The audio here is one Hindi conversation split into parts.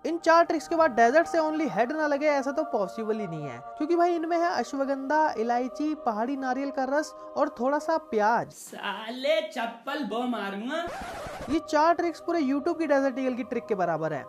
इन 4 ट्रिक्स के बाद डेजर्ट से ओनली हेड ना लगे ऐसा तो पॉसिबल ही नहीं है, क्योंकि भाई इनमें है अश्वगंधा, इलायची, पहाड़ी नारियल का रस और थोड़ा सा प्याज। साले चप्पल बो मारूंगा। ये 4 ट्रिक्स पूरे यूट्यूब की डेजर्ट ईगल की ट्रिक के बराबर है।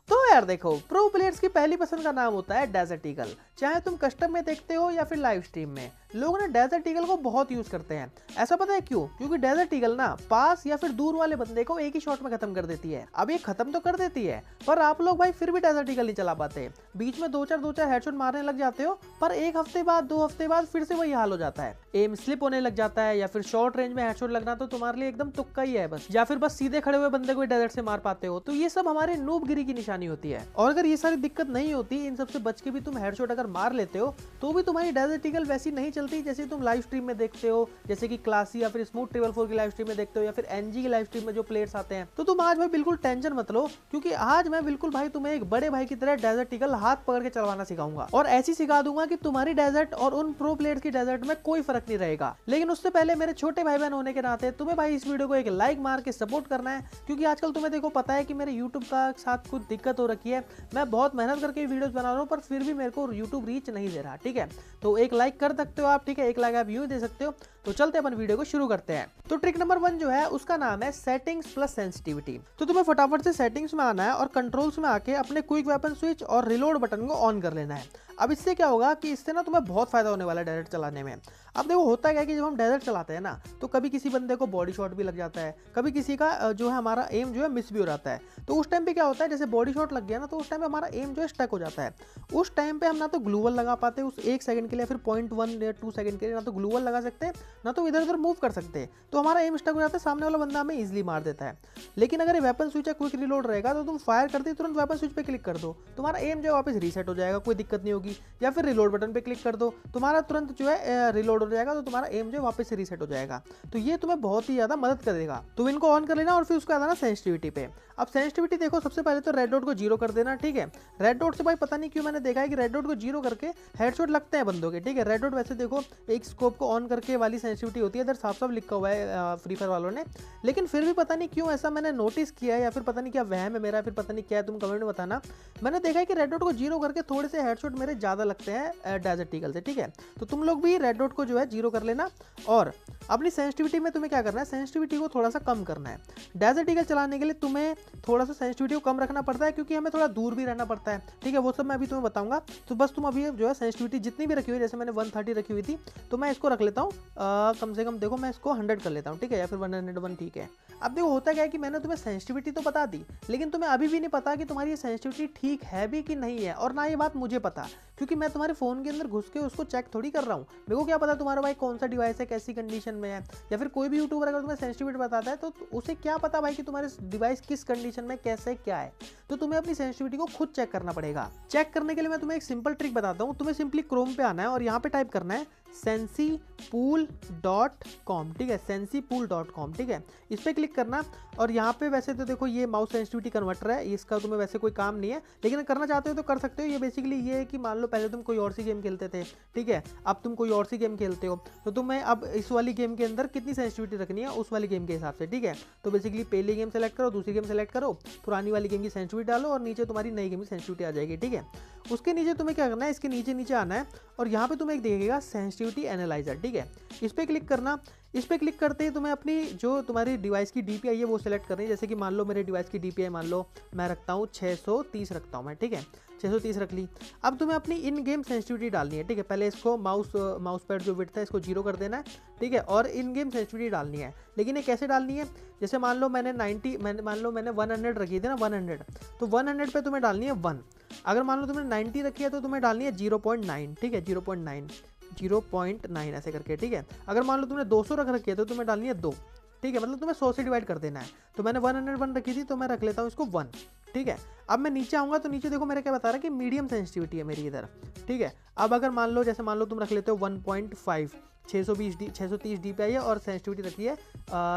तो यार देखो, प्रो प्लेयर्स की पहली पसंद का नाम होता है डेजर्ट ईगल। चाहे तुम कस्टम में देखते हो या फिर लाइव स्ट्रीम में, लोग ना डेजर्ट ईगल को बहुत यूज करते हैं। ऐसा पता है क्यों? क्योंकि डेजर्ट ईगल ना पास या फिर दूर वाले बंदे को एक ही शॉट में खत्म कर देती है। अब ये खत्म तो कर देती है, पर आप लोग भाई फिर भी डेजर्ट ईगल नहीं चला पाते। बीच में दो चार हेडशॉट मारने लग जाते हो, पर एक हफ्ते बाद 2 हफ्ते बाद फिर से वही हाल हो जाता है। एम स्लिप होने लग जाता है, या फिर शॉर्ट रेंज में हेडशॉट लगना तो तुम्हारे लिए एकदम तुक्का ही है बस, या फिर बस सीधे खड़े हुए बंदे को डेजर्ट से मार पाते हो। तो ये सब हमारे नूबगिरी की निशानी होती है। और अगर ये सारी दिक्कत नहीं होती, इन सबसे बच के भी तुम हेडशॉट अगर मार लेते हो, तो भी तुम्हारी डेजर्ट ईगल वैसी नहीं चलती जैसे तुम लाइव स्ट्रीम में देखते हो, जैसे कि क्लासी या फिर स्मूथ 444 की लाइव स्ट्रीम में देखते हो, या फिर एनजी की लाइव स्ट्रीम में जो प्लेयर्स आते हैं। तो तुम आज भाई बिल्कुल टेंशन मत लो, क्योंकि आज मैं बिल्कुल भाई तुम्हें एक बड़े भाई की तरह डेजर्ट ईगल हाथ पकड़ के चलवाना सिखाऊंगा, और ऐसी सिखा दूंगा कि तुम्हारी डेजर्ट और उन प्रो प्लेयर्स की डेजर्ट में कोई फर्क नहीं रहेगा। लेकिन उससे पहले मेरे छोटे भाई बहन होने के नाते तुम्हें भाई इस वीडियो को एक लाइक मार के सपोर्ट करना है, क्योंकि आजकल तुम्हें देखो पता है कि मेरे यूट्यूब का साथ कुछ दिक्कत हो रखी है। मैं बहुत मेहनत करके वीडियोस बना रहा हूँ, पर फिर भी मेरे को यूट्यूब रीच नहीं दे रहा। ठीक है, तो एक लाइक कर सकते हो आप। ठीक है, एक लाइक आप यूं दे सकते हो। तो चलते अपन वीडियो को शुरू करते हैं। तो ट्रिक नंबर 1 जो है उसका नाम है सेटिंग्स प्लस सेंसिटिविटी। तो तुम्हें फटाफट से सेटिंग्स में आना है और कंट्रोल्स में आके अपने क्विक वेपन स्विच और रिलोड बटन को ऑन कर लेना है। अब इससे क्या होगा कि इससे ना तुम्हें बहुत फायदा होने वाला है डेजर्ट चलाने में। अब देखो होता क्या है कि जब हम डेजर्ट चलाते हैं ना, तो कभी किसी बंदे को बॉडी शॉट भी लग जाता है, कभी किसी का जो है हमारा एम जो है मिस भी हो जाता है। तो उस टाइम पे क्या होता है, जैसे बॉडी शॉट लग गया ना, तो उस टाइम पे हमारा एम जो है स्टक हो जाता है। उस टाइम पे हम ना तो ग्लूवल लगा पाते उस 1 सेकंड के लिए, फिर 0.1 या 2 सेकंड के लिए ना तो ग्लूवल लगा सकते हैं, ना तो इधर उधर मूव कर सकते हैं। तो हमारा एम स्टक हो जाता है, सामने वाला बंदा हमें इजिली मार देता है। लेकिन अगर ये वेपन स्विच है क्विक रिलोड रहेगा, तो तुम फायर करते तुरंत वेपन स्विच पे क्लिक कर दो, तुम्हारा एम जो है वापस रीसेट हो जाएगा, कोई दिक्कत नहीं होगी। या फिर रिलोड बटन पे क्लिक कर दो, तुम्हारा तुरंत जो है रिलोड हो जाएगा, तो तुम्हारा एम जो है वापस से रीसेट हो जाएगा। तो ये तुम्हें बहुत ही ज्यादा मदद करेगा। तो इनको ऑन कर लेना और फिर उसका आना सेंसिटिविटी पे। अब सेंसिटिविटी देखो, सबसे पहले तो रेड डॉट को 0 कर देना। ठीक है, रेड डॉट से भाई पता नहीं क्यों मैंने देखा है कि रेड डॉट को 0 करके हेडशॉट लगते हैं बंदों के। ठीक है, रेड डॉट वैसे देखो एक स्कोप को ऑन करके वाली सेंसिटिविटी होती है, इधर साफ साफ लिखा हुआ है फ्री फायर वालों ने। लेकिन फिर भी पता नहीं क्यों ऐसा मैंने नोटिस किया है, या फिर पता नहीं क्या वहम है मेरा, फिर पता नहीं क्या है, तुम कमेंट में बताना। मैंने देखा है कि रेड डॉट को 0 करके थोड़े से हेडशॉट मेरे ज्यादा लगते हैं डेजर्ट ईगल से। ठीक है, तो तुम लोग भी रेड डॉट को जो है 0 कर लेना। और अपनी सेंसिटिविटी में तुम्हें क्या करना है, सेंसिटिविटी को थोड़ा सा कम करना है। डेजर्ट ईगल चलाने के लिए तुम्हें थोड़ा सा सेंसिटिविटी को कम रखना पड़ता है, क्योंकि हमें थोड़ा दूर भी रहना पड़ता है। ठीक है, वो सब मैं अभी तुम्हें बताऊंगा। तो बस तुम अभी जो है सेंसिटिविटी जितनी भी रखी हुई है, जैसे मैंने 130 रखी हुई थी, तो मैं इसको रख लेता हूँ कम से कम। देखो मैं इसको 100 कर लेता हूँ। ठीक है, या फिर 101। ठीक है, अब देखो होता क्या है कि मैंने तुम्हें सेंसिटिविटी तो बता दी, लेकिन तुम्हें अभी भी नहीं पता कि तुम्हारी ये सेंसिटिविटी ठीक है भी कि नहीं है। और ना ये बात मुझे पता, क्योंकि मैं तुम्हारे फोन के अंदर घुस के उसको चेक थोड़ी कर रहा हूँ। मेरे को क्या पता तुम्हारा भाई कौन सा डिवाइस है, कैसी कंडीशन में है। या फिर कोई भी यूट्यूबर अगर तुम्हें सेंसिटिविटी बताता है, तो उसे क्या पता भाई कि तुम्हारे डिवाइस किस कंडीशन में कैसे क्या है। तो तुम्हें अपनी सेंसिटिविटी को खुद चेक करना पड़ेगा। चेक करने के लिए मैं तुम्हें एक सिंपल ट्रिक बताता हूँ। तुम्हें सिंपली क्रोम पे आना है और यहाँ पे टाइप करना है sensipool.com। ठीक है, sensipool.com। ठीक है, इस पे क्लिक करना। और यहाँ पे वैसे तो देखो ये माउस सेंसिटिविटी कन्वर्टर है, इसका तुम्हें वैसे कोई काम नहीं है, लेकिन करना चाहते हो तो कर सकते हो। ये बेसिकली ये है कि मान लो पहले तुम कोई और सी गेम खेलते थे, ठीक है, अब तुम कोई और सी गेम खेलते हो, तो तुम्हें अब इस वाली गेम के अंदर कितनी सेंसिटिविटी रखनी है उस वाली गेम के हिसाब से। ठीक है, तो बेसिकली पहली गेम सेलेक्ट करो, दूसरी गेम सेलेक्ट करो, पुरानी वाली गेम की सेंसिटिविटी डालो और नीचे तुम्हारी नई गेम की सेंसिटिविटी आ जाएगी। ठीक है, उसके नीचे तुम्हें क्या करना है, इसके नीचे नीचे आना है और यहाँ पे तुम्हें एक दिखेगा सेंसिटिविटी एनालाइजर। ठीक है, इस पे क्लिक करना। इस पे क्लिक करते ही तुम्हें अपनी जो तुम्हारी डिवाइस की डीपीआई है वो सेलेक्ट करनी है। जैसे कि मान लो मेरे डिवाइस की डीपीआई मान लो मैं रखता हूँ 630 रखता हूँ मैं। ठीक है, 630 रख ली। अब तुम्हें अपनी इन गेम सेंसिटिविटी डालनी है। ठीक है, पहले इसको माउस पैड जो विड्थ है इसको 0 कर देना है। ठीक है, और इन गेम सेंसिटिविटी डालनी है। लेकिन ये कैसे डालनी है, जैसे मान लो मैंने 100 रखी थी ना, 100, तो 100 पे तुम्हें डालनी है 1। अगर मान लो तुमने 90 रखी है तो तुम्हें डालनी है 0.9। ठीक है, 0.9 ऐसे करके। ठीक है, अगर मान लो तुमने 200 रख रखी है तो तुम्हें डालनी है 2। ठीक है, मतलब तुम्हें 100 से डिवाइड कर देना है। तो मैंने 101 रखी थी तो मैं रख लेता हूँ इसको 1। ठीक है, अब मैं नीचे आऊँगा तो नीचे देखो मेरा क्या बता रहा है कि मीडियम सेंसिटिविटी है मेरी इधर। ठीक है, अब अगर मान लो जैसे मान लो तुम रख लेते हो 1.5, 630 DPI है और सेंसिटिविटी रखी है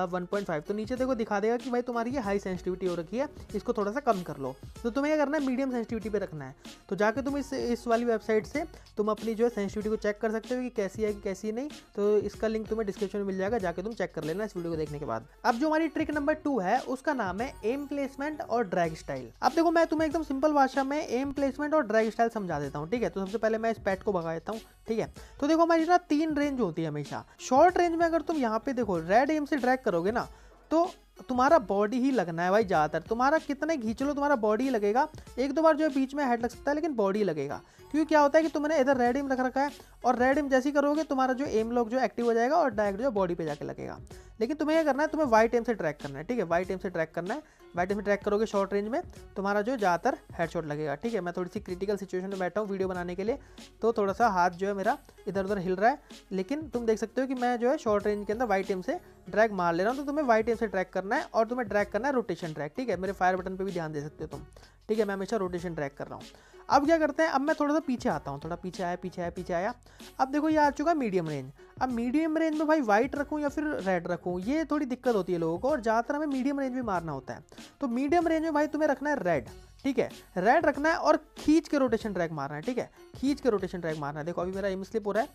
1.5। तो नीचे देखो दिखा देगा कि भाई तुम्हारी ये हाई सेंसिटिविटी हो रखी है, इसको थोड़ा सा कम कर लो। तो तुम्हें क्या करना है, मीडियम सेंसिटिविटी पे रखना है। तो जाके तुम इस वाली वेबसाइट से तुम अपनी जो है सेंसिटिविटी को चेक कर सकते हो कि कैसी है कि कैसी नहीं। तो इसका लिंक तुम्हें डिस्क्रिप्शन में मिल जाएगा, जाके तुम चेक कर लेना इस वीडियो को देखने के बाद। अब जो हमारी ट्रिक नंबर 2 है उसका नाम है एम प्लेसमेंट और ड्रैग स्टाइल। अब देखो मैं तुम्हें एकदम सिंपल भाषा में एम प्लेसमेंट और ड्रैग स्टाइल समझा देता हूँ, ठीक है। तो सबसे पहले मैं इस पैड को भगा देता हूँ, ठीक है। तो देखो हमारी ना 3 रेंज होती है हमेशा। शॉर्ट रेंज में अगर तुम यहाँ पे देखो रेड एम से ड्रैग करोगे ना, तो तुम्हारा बॉडी ही लगना है भाई ज़्यादातर। तुम्हारा कितने खींच लो तुम्हारा बॉडी ही लगेगा। 1-2 बार जो है बीच में हेड लग सकता है, लेकिन बॉडी लगेगा। क्योंकि क्या होता है कि तुमने इधर रेड एम रख रखा है और रेड एम जैसी करोगे तुम्हारा जो एम लॉक जो एक्टिव हो जाएगा और डायरेक्ट जो बॉडी पे जाके लगेगा। लेकिन तुम्हें क्या करना है, तुम्हें वाइट एम से ट्रैक करना है, ठीक है। वाइट एम से ट्रैक करना है। वाइट एम से ट्रैक करोगे शॉर्ट रेंज में, तुम्हारा जो ज़्यादातर हेडशॉट लगेगा, ठीक है। मैं थोड़ी सी क्रिटिकल सिचुएशन में बैठा हूँ वीडियो बनाने के लिए, तो थोड़ा सा हाथ जो है मेरा इधर उधर हिल रहा है, लेकिन तुम देख सकते हो कि मैं जो है शॉर्ट रेंज के अंदर वाइट एम से ड्रैग मार ले रहा हूँ। तो तुम्हें वाइट एम से ट्रैक करना है और तुम्हें ट्रैक करना है रोटेशन ट्रैक, ठीक है। मेरे फायर बटन पे भी ध्यान दे सकते हो तुम, ठीक है। मैं हमेशा रोटेशन ट्रैक कर रहा हूँ। अब क्या करते हैं, अब मैं थोड़ा सा पीछे आता हूँ, थोड़ा पीछे आया। अब देखो ये आ चुका है मीडियम रेंज। अब मीडियम रेंज में भाई वाइट रखूँ या फिर रेड रखूँ, ये थोड़ी दिक्कत होती है लोगों को, और ज़्यादातर हमें मीडियम रेंज में मारना होता है। तो मीडियम रेंज में भाई तुम्हें रखना है रेड, ठीक है। रेड रखना है और खींच के रोटेशन ट्रैक मारना है, ठीक है। खींच के रोटेशन ट्रैक मारना है। देखो अभी मेरा एम स्लिप हो रहा है,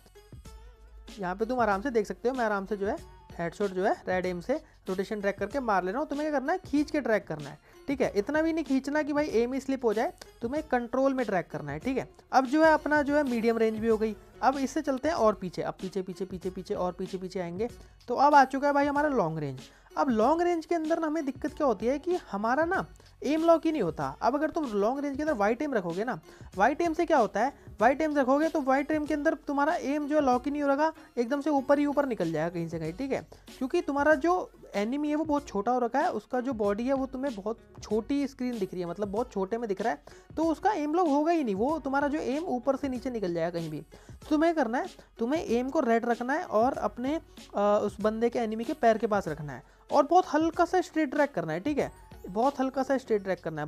यहाँ पे तुम आराम से देख सकते हो। मैं आराम से जो है हेडशॉट जो है रेड एम से रोटेशन ट्रैक करके मार ले रहा हूँ। तुम्हें क्या करना है, खींच के ट्रैक करना है, ठीक है। इतना भी नहीं खींचना कि भाई एम ही स्लिप हो जाए, तुम्हें कंट्रोल में ट्रैक करना है, ठीक है। अब जो है अपना जो है मीडियम रेंज भी हो गई। अब इससे चलते हैं और पीछे, अब पीछे और पीछे आएंगे। तो अब आ चुका है भाई हमारा लॉन्ग रेंज। अब लॉन्ग रेंज के अंदर हमें दिक्कत क्या होती है कि हमारा ना एम लॉक ही नहीं होता। अब अगर तुम लॉन्ग रेंज के अंदर वाइट एम रखोगे ना, वाइट एम से क्या होता है, वाइट एम रखोगे तो वाइट एम के अंदर तुम्हारा एम जो लॉक ही नहीं होगा, एकदम से ऊपर ही ऊपर निकल जाएगा कहीं से कहीं, ठीक है। क्योंकि तुम्हारा जो एनिमी है वो बहुत छोटा हो रखा है, उसका जो बॉडी है वो तुम्हें बहुत छोटी स्क्रीन दिख रही है, मतलब बहुत छोटे में दिख रहा है, तो उसका एम लॉक होगा ही नहीं। वो तुम्हारा जो एम ऊपर से नीचे निकल जाएगा कहीं भी। तो तुम्हें करना है, तुम्हें एम को रेड रखना है और अपने उस बंदे के एनिमी के पैर के पास रखना है और बहुत हल्का सा स्ट्रेट ट्रैक करना है, ठीक है। बहुत हल्का सा स्ट्रेट ट्रैक करना है,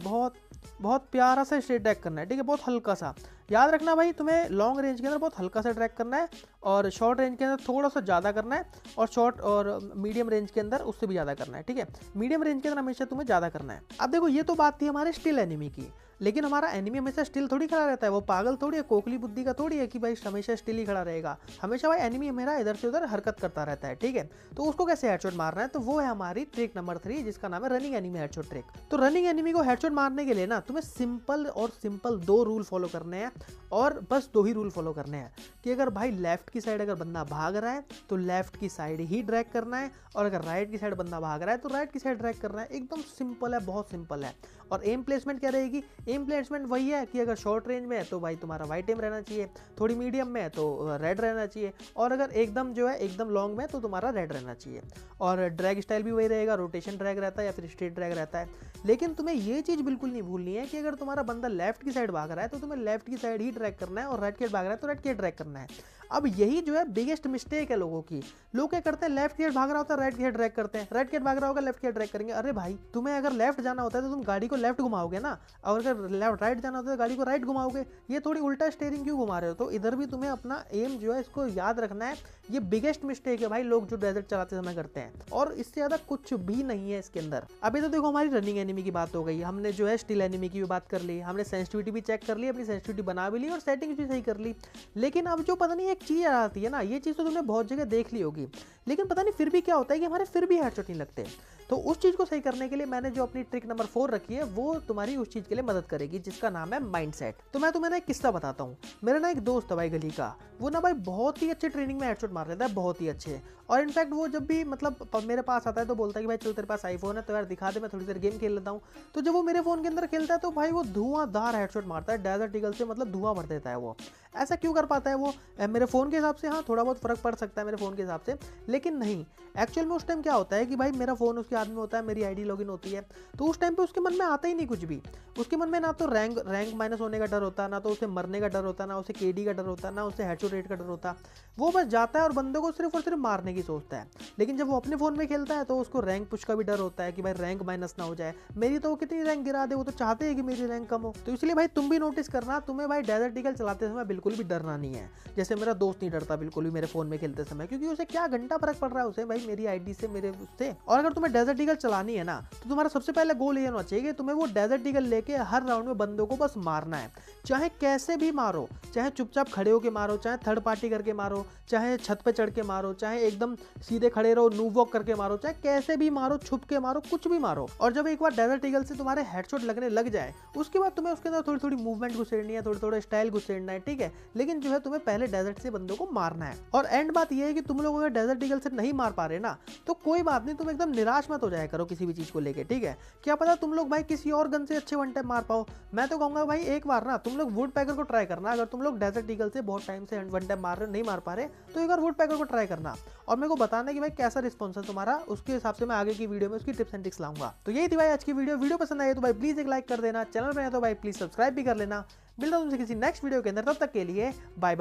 बहुत प्यारा सा स्ट्रेट ट्रैक करना है, ठीक है। बहुत हल्का सा, याद रखना भाई, तुम्हें लॉन्ग रेंज के अंदर बहुत हल्का सा ट्रैक करना है और शॉर्ट रेंज के अंदर थोड़ा सा ज़्यादा करना है, और शॉर्ट और मीडियम रेंज के अंदर उससे भी ज़्यादा करना है, ठीक है। मीडियम रेंज के अंदर हमेशा तुम्हें ज़्यादा करना है। अब देखो ये तो बात थी हमारे स्टिल एनिमी की, लेकिन हमारा एनिमी हमेशा स्टिल थोड़ी खड़ा रहता है। वो पागल थोड़ी है, कोकली बुद्धि का थोड़ी है कि भाई हमेशा स्टिल ही खड़ा रहेगा। हमेशा भाई एनिमी मेरा इधर से उधर हरकत करता रहता है, ठीक है। तो उसको कैसे हेडशॉट मारना है, तो वो है हमारी ट्रिक नंबर 3, जिसका नाम है रनिंग एनिमी हेडशॉट ट्रिक। तो रनिंग एनिमी को हेडशॉट मारने के लिए ना तुम्हें सिंपल 2 रूल फॉलो करने हैं, और बस 2 ही रूल फॉलो करने हैं कि अगर भाई लेफ्ट की साइड अगर बंदा भाग रहा है तो लेफ्ट की साइड ही ड्रैग करना है, और अगर राइट की साइड बंदा भाग रहा है तो राइट की साइड ड्रैग करना है। एकदम सिंपल है, बहुत सिंपल है। और एम प्लेसमेंट क्या रहेगी, एम प्लेसमेंट वही है कि अगर शॉर्ट रेंज में है तो भाई तुम्हारा वाइट एम रहना चाहिए, थोड़ी मीडियम में है तो रेड रहना चाहिए, और अगर एकदम जो है एकदम लॉन्ग में तो तुम्हारा रेड रहना चाहिए। और ड्रैग स्टाइल भी वही रहेगा, रोटेशन ड्रैग रहता है या फिर स्ट्रेट ड्रैग रहता है। लेकिन तुम्हें ये चीज़ बिल्कुल नहीं भूलनी है कि अगर तुम्हारा बंदा लेफ्ट की साइड भाग रहा है तो तुम्हें लेफ्ट की साइड ही ड्रैग करना है, और राइट की साइड भाग रहा है तो राइट की साइड ड्रैग करना है। अब यही जो है बिगेस्ट मिस्टेक है लोगों की। लोग क्या करते हैं, लेफ्ट की साइड भाग रहा होता है राइट की साइड ड्रैग करते हैं, राइट की साइड भाग रहा होगा लेफ्ट की साइड ड्रैग करेंगे। अरे भाई तुम्हें अगर लेफ्ट जाना होता है तो तुम गाड़ी को लेफ्ट घुमाओगे ना, और अगर लेफ्ट राइट जाना होता है तो गाड़ी को राइट घुमाओगे। ये थोड़ी उल्टा स्टीयरिंग क्यों घुमा रहे हो। तो इधर भी तुम्हें अपना एम जो है इसको याद रखना है। ये बिगेस्ट मिस्टेक है भाई लोग जो डेजर्ट चलाते समय करते हैं, और इससे ज़्यादा कुछ भी नहीं है इसके अंदर। अभी तो देखो हमारी रनिंग एनिमी की बात हो गई, हमने जो है स्टिल एनिमी की भी बात कर ली, हमने सेंसिटिविटी भी चेक कर ली, अपनी सेंसिटिविटी बना भी ली और सेटिंग्स भी सही कर ली। लेकिन अब जो पता नहीं एक चीज़ आती है ना, ये चीज़ तो तुमने बहुत जगह देख ली होगी, लेकिन पता नहीं फिर भी क्या होता है कि हमारे फिर भी हेडशॉट नहीं लगते। तो उस चीज़ को सही करने के लिए मैंने जो अपनी ट्रिक नंबर 4 रखी है वो तुम्हारी उस चीज़ के लिए मदद करेगी, जिसका नाम है माइंडसेट। तो मैं तुम्हें ना एक किस्सा बताता हूँ। मेरा ना एक दोस्त है भाई गली का, वो ना भाई बहुत ही अच्छे ट्रेनिंग में हेडशॉट मार लेता है, बहुत ही अच्छे। और इनफैक्ट वो जब भी मतलब मेरे पास आता है तो बोलता है कि भाई चल तेरे पास आईफोन है तो यार दिखा दे, मैं थोड़ी देर गेम खेल लेता हूँ। तो जब वो मेरे फ़ोन के अंदर खेलता है तो भाई वो धुआंधार हेडशॉट मारता है, डेजर्ट ईगल से मतलब धुआं भर देता है वो। ऐसा क्यों कर पाता है वो? मेरे फ़ोन के हिसाब से हाँ थोड़ा बहुत फ़र्क पड़ सकता है मेरे फ़ोन के हिसाब से, लेकिन नहीं, एक्चुअल में उस टाइम क्या होता है कि भाई मेरा फ़ोन उसके आदमी होता है, मेरी आईडी लॉगिन होती है, तो उस टाइम पे उसके मन में आता ही नहीं कुछ भी। उसके मन में ना तो रैंक माइनस होने का डर होता, ना तो उसे मरने का डर होता, ना उसे केडी का डर होता, ना उसे हेडशॉट रेट का डर होता। वो बस जाता है और बंदे को सिर्फ और सिर्फ मारने की सोचता है। लेकिन जब वो अपने फोन में खेलता है तो उसको रैंक पुश का भी डर होता है कि भाई रैंक माइनस ना हो जाए। मेरी तो वो कितनी रैंक गिरा दे, वो तो चाहते हैं कि मेरी रैंक कम हो। तो इसलिए भाई तुम भी नोटिस करना, तुम्हें भाई डेजर्ट ईगल चलाते समय बिल्कुल भी डरना नहीं है। जैसे मेरा दोस्त नहीं डरता बिल्कुल भी मेरे फोन में खेलते समय, क्योंकि उसे क्या घंटा फर्क पड़ रहा है उसे भाई मेरी आईडी से, मेरे उससे। और अगर तुम्हें डेजर्ट ईगल चलानी है ना, तो तुम्हारा सबसे पहले गोल ये होना चाहिए कि तुम्हें वो डेजर्ट ईगल लेके हर राउंड में बंदों को बस मारना है। चाहे कैसे भी मारो, चाहे चुपचाप खड़े होके मारो, चाहे थर्ड पार्टी करके मारो, चाहे छत पे चढ़ के मारो, चाहे एकदम सीधे खड़े रहो नूब वॉक करके मारो, चाहे कैसे भी मारो, छुप के मारो, कुछ भी मारो। और जब एक बार डेजर्ट ईगल से तुम्हारे हेडशॉट लगने लग जाए, उसके बाद तुम्हें उसके अंदर थोड़ी थोड़ी मूवमेंट घुसेड़नी है, थोड़ी थोड़ा स्टाइल घुसेड़ना है, ठीक है। लेकिन जो है तुम्हें पहले डेजर्ट से बंदों को मारना है। और एंड बात यह है कि तुम लोग अगर डेजर्ट ईगल से नहीं मार पा रहे ना, तो कोई बात नहीं, तुम एकदम निराश मत हो जाया करो किसी भी चीज को लेके, ठीक है। क्या पता तुम लोग भाई किसी और गन से अच्छे वन टैप मार पाओ। मैं तो कहूंगा भाई एक बार ना तुम लोग वुड पैकर को ट्राई करना। अगर तुम लोग डेजर्ट ईगल से बहुत टाइम से वन टैप मार रहे नहीं मार पा रहे, तो एक बार वुड पैकर को ट्राई करना और मेरे को बताना कि भाई कैसा रिस्पॉन्स है तुम्हारा। उसके हिसाब से मैं आगे की वीडियो में उसकी टिप्स एंड ट्रिक्स लाऊंगा। तो यही थी भाई आज की वीडियो पसंद आई तो भाई प्लीज एक लाइक कर देना, चैनल पे है तो भाई प्लीज सब्सक्राइब भी कर लेना। मिलता हूं तुमसे किसी नेक्स्ट वीडियो के अंदर, तब तक के लिए बाय बाय।